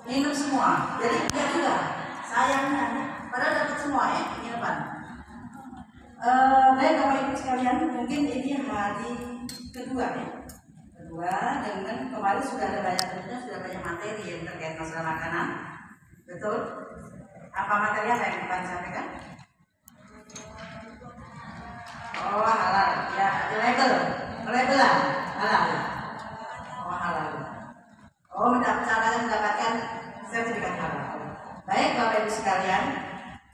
minum semua. Jadi dia juga sayangnya, padahal dapat semua ya penginapan. Baik Bapak Ibu sekalian, mungkin ini hari kedua ya. Kedua, dengan kemarin sudah ada banyak tentunya sudah banyak materi yang terkait masalah makanan. Betul? Apa materi apa yang Bapak sampaikan? Oh halal, ya labelan halal. Oh halal. Oh mendapatkan sertifikat halal. Baik Bapak Ibu sekalian,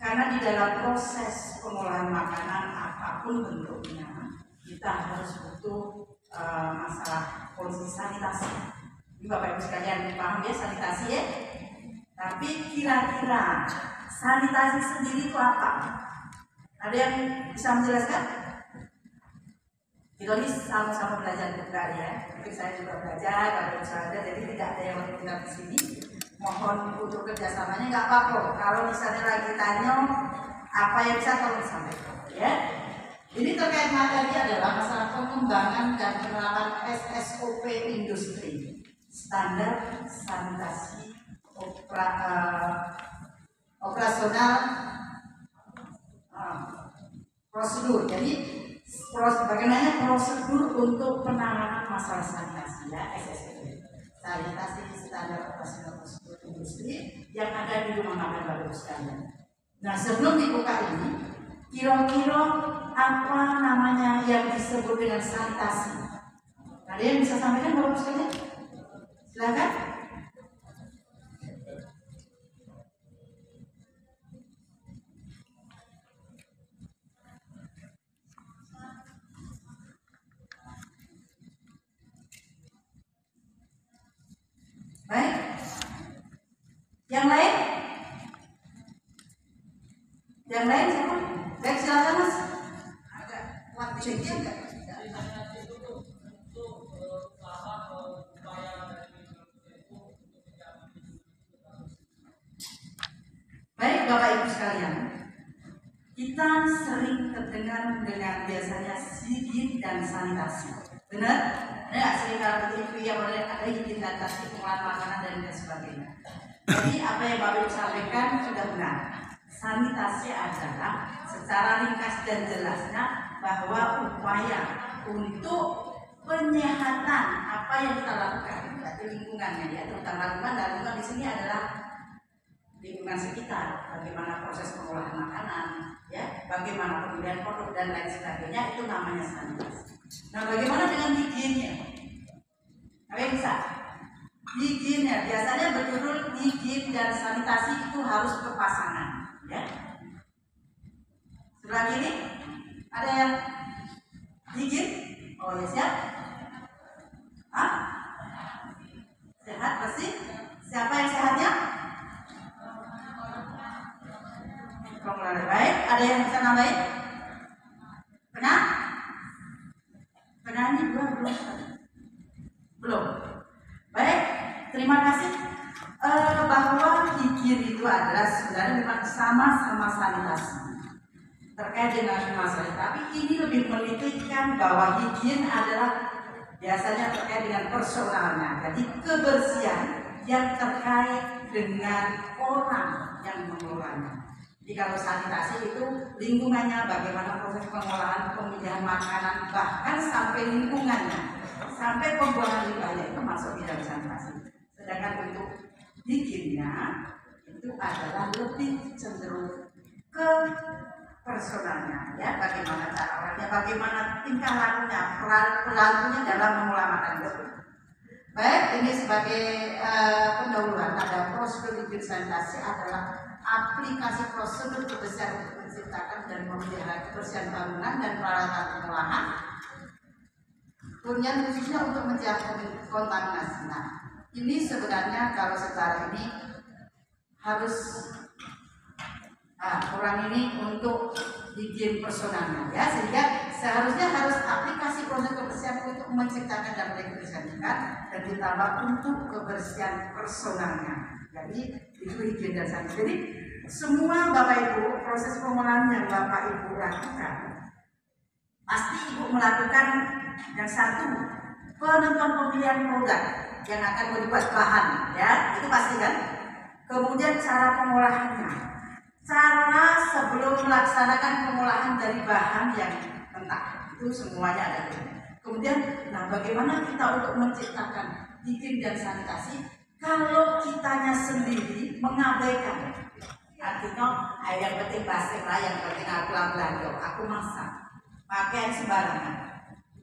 karena di dalam proses pengolahan makanan apapun bentuknya, kita harus butuh masalah kondisi sanitasi. Ini Bapak Ibu sekalian paham ya sanitasi ya? Tapi kira-kira sanitasi sendiri itu apa? Ada yang bisa menjelaskan? Kita ini sama-sama belajar juga ya. Mungkin saya juga belajar, Bapak Ibu sekalian, jadi tidak ada yang lebih pintar di sini. Mohon untuk kerjasamanya nggak apa-apa. Kalau misalnya lagi tanya apa yang bisa tolong disampaikan, ya. Ini terkait materi adalah masalah pengembangan dan penerapan SSOP industri, standar sanitasi operasional prosedur. Jadi bagaimana prosedur untuk penanganan masalah sanitasi ya SSOP. Sanitasi standar operasional prosedur industri yang ada di rumah makan Bapak Ibu sekalian. Nah sebelum dibuka ini, kira-kira apa namanya yang disebut dengan sanitasi? Ada yang bisa sampaikan Bapak Ibu sekalian? Silakan. Baik. Yang lain? Yang lain siapa? Baik, silakan Mas. Ada waktunya enggak? Baik Bapak Ibu sekalian, kita sering terdengar dengan biasanya higien dan sanitasi. Benar? Ada sering kalau itu yang ada higien dan sanitasi pengolahan makanan dan sebagainya. Jadi apa yang Bapak Ibu sampaikan sudah benar. Sanitasi adalah secara ringkas dan jelasnya bahwa upaya untuk penyehatan apa yang kita lakukan, berarti lingkungannya ya, terutama lingkungan di sini adalah lingkungan sekitar, bagaimana proses pengolahan makanan, ya, bagaimana pemilihan produk dan lain sebagainya, itu namanya sanitasi. Nah, bagaimana dengan higiennya? Apa yang bisa? Higiennya biasanya berjudul higien dan sanitasi itu harus berpasangan. Ya. Sebelah kiri ada yang higien? Oh ya siap? Hah? Sehat bersih? Siapa yang sehatnya? Baik. Ada yang bisa nambahin? Pernah? Pernah ini belum. Baik. Terima kasih. Bahwa higien itu adalah sebenarnya memang sama-sama sanitasi terkait dengan masalah, tapi ini lebih menitikkan bahwa higien adalah biasanya terkait dengan personalnya, jadi kebersihan yang terkait dengan orang yang mengelolanya. Jadi kalau sanitasi itu lingkungannya, bagaimana proses pengolahan, pemilihan makanan, bahkan sampai lingkungannya, sampai pembuangan limbahnya itu masuk di dalam sanitasi. Sedangkan untuk higiennya itu adalah lebih cenderung ke personalnya, ya, bagaimana cara orangnya, bagaimana tingkah lakunya, perilakunya dalam mengolah makanan tersebut. Baik, ini sebagai pendahuluan pada prosedur higien sanitasi adalah aplikasi prosedur kebersihan untuk menciptakan dan memelihara kebersihan bangunan dan peralatan pengolahan, kemudian khususnya untuk mencegah kontaminasi. Nah, ini sebenarnya kalau secara ini harus orang ini untuk higien personalnya, ya, sehingga seharusnya harus aplikasi proses kebersihan untuk menciptakan dan memelihara kebersihan juga, dan ditambah untuk kebersihan personalnya. Jadi itu higien dan sanitasi. Jadi semua Bapak Ibu proses pengolahan yang Bapak Ibu lakukan, pasti Ibu melakukan yang satu, penentuan pemilihan produk yang akan dibuat bahan, ya, itu pasti kan. Kemudian cara pengolahannya, cara sebelum melaksanakan pengolahan dari bahan yang mentah itu semuanya ada. Kemudian, nah bagaimana kita untuk menciptakan higien dan sanitasi kalau kitanya sendiri mengabaikan? Artinya, yang penting plastik lah, yang penting aku belanja, aku masak, pakaian sembarangan.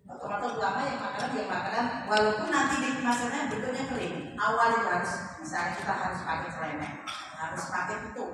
Otomatis ulama yang makanan, walaupun nanti dimasaknya bentuknya kering, awal itu harus, misalnya kita harus pakai celemek, harus pakai tutup,